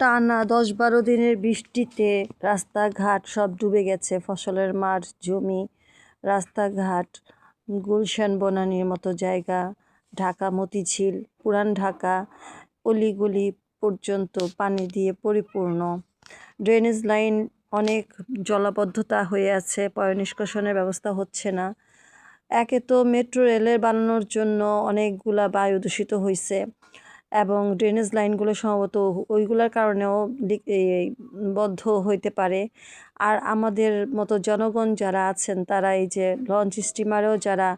টানা 10-12 দিনের বৃষ্টিতে রাস্তাঘাট সব ডুবে গেছে। ফসলের মাঠ, জমি, রাস্তাঘাট, গুলশান বনানীর মতো জায়গা, ঢাকা মতিঝিল, পুরান ঢাকা অলিগলি পর্যন্ত পানি দিয়ে পরিপূর্ণ। ড্রেনেজ লাইন অনেক জলাবদ্ধতা হয়ে আছে, পয়ঃনিষ্কাশনের ব্যবস্থা হচ্ছে না। একে তো মেট্রো রেলের বানানোর জন্য অনেকগুলা বায়ু দূষিত হয়েছে এবং ড্রেনেজ লাইনগুলো সম্ভবত ওইগুলোর কারণেও বদ্ধ হইতে পারে। আর আমাদের মতো জনগণ যারা আছেন তারা এই যে লঞ্চ স্টিমারেও যারা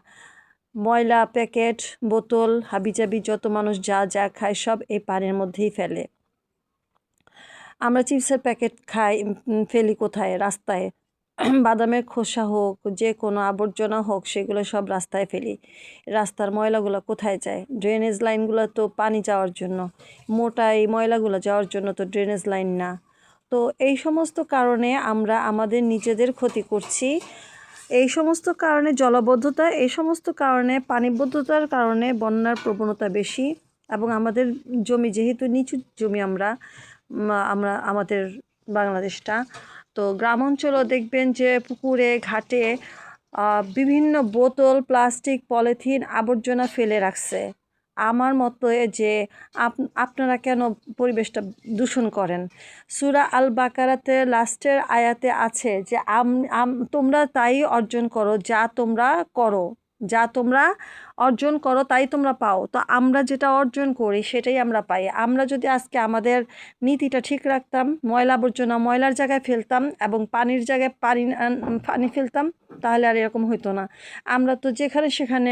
ময়লা প্যাকেট, বোতল, হাবিজাবি যত মানুষ যা যা খায় সব এই পানির মধ্যেই ফেলে। আমরা চিপসের প্যাকেট খাই, ফেলি কোথায়? রাস্তায়। বাদামের খোসা হোক, যে কোনো আবর্জনা হোক, সেগুলো সব রাস্তায় ফেলি। রাস্তার ময়লাগুলো কোথায় যায়? ড্রেনেজ লাইনগুলো তো পানি যাওয়ার জন্য, মোটা এই ময়লাগুলো যাওয়ার জন্য তো ড্রেনেজ লাইন না। তো এই সমস্ত কারণে আমরা আমাদের নিজেদের ক্ষতি করছি। এই সমস্ত কারণে জলাবদ্ধতা, এই সমস্ত কারণে পানিবদ্ধতার কারণে বন্যার প্রবণতা বেশি। এবং আমাদের জমি যেহেতু নিচু জমি, আমরা আমাদের বাংলাদেশটা, তো গ্রাম অঞ্চলও দেখবেন যে পুকুরে ঘাটে বিভিন্ন বোতল, প্লাস্টিক, পলিথিন, আবর্জনা ফেলে রাখছে। আমার মতে যে আপনারা কেন পরিবেশটা দূষণ করেন? সূরা আল বাকারাতে লাস্টের আয়াতে আছে যে তোমরা তাই অর্জন করো যা তোমরা করো, যা তোমরা অর্জন করো তাই তোমরা পাও। তো আমরা যেটা অর্জন করি সেটাই আমরা পাই। আমরা যদি আজকে আমাদের নীতিটা ঠিক রাখতাম, ময়লা আবর্জনা ময়লার জায়গায় ফেলতাম এবং পানির জায়গায় পানি ফেলতাম, তাহলে আর এরকম হইতো না। আমরা তো যেখানে সেখানে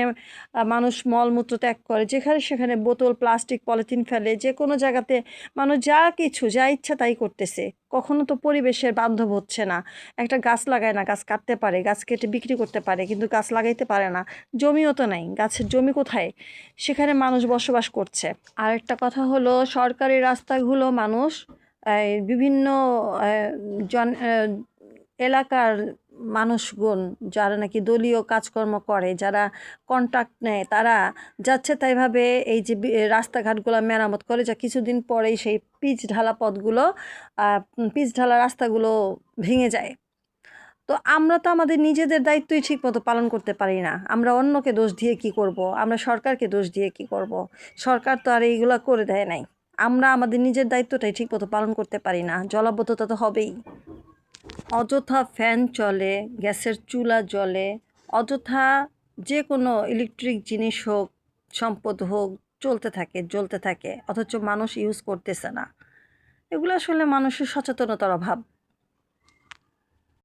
মানুষ মলমূত্র ত্যাগ করে, যেখানে সেখানে বোতল, প্লাস্টিক, পলিথিন ফেলে, যে কোনো জায়গাতে মানুষ যা ইচ্ছা তাই করতেছে। কখনো তো পরিবেশের বান্ধব হচ্ছে না। একটা গাছ লাগায় না, গাছ কাটতে পারে, গাছ কেটে বিক্রি করতে পারে, কিন্তু গাছ লাগাইতে পারে না। জমিও তো নাই, গাছের জমি কোথায়? সেখানে মানুষ বসবাস করছে। আর একটা কথা হলো, সরকারি রাস্তাগুলো মানুষ বিভিন্ন এলাকার মানুষগণ যারা নাকি দলীয় কাজকর্ম করে, যারা কন্ট্রাক্ট নেয়, তারা যাচ্ছে তাইভাবে এই যে রাস্তাঘাটগুলো মেরামত করে, যা কিছুদিন পরেই সেই পিচ ঢালা রাস্তাগুলো ভেঙে যায়। তো আমরা তো আমাদের নিজেদের দায়িত্বই ঠিকমতো পালন করতে পারি না। আমরা অন্যকে দোষ দিয়ে কি করব? আমরা সরকারকে দোষ দিয়ে কি করব? সরকার তো আর এইগুলা করে দেয় নাই। আমরা আমাদের নিজের দায়িত্বটাই ঠিকমতো পালন করতে পারি না, জলাবদ্ধতা তো হবেই। অযথা ফ্যান চলে, গ্যাসের চুলা জ্বলে, অযথা যে কোনো ইলেকট্রিক জিনিস হোক, সম্পদ হোক, জ্বলতে থাকে, অথচ মানুষ ইউজ করতেছে না। এগুলো আসলে মানুষের সচেতনতার অভাব।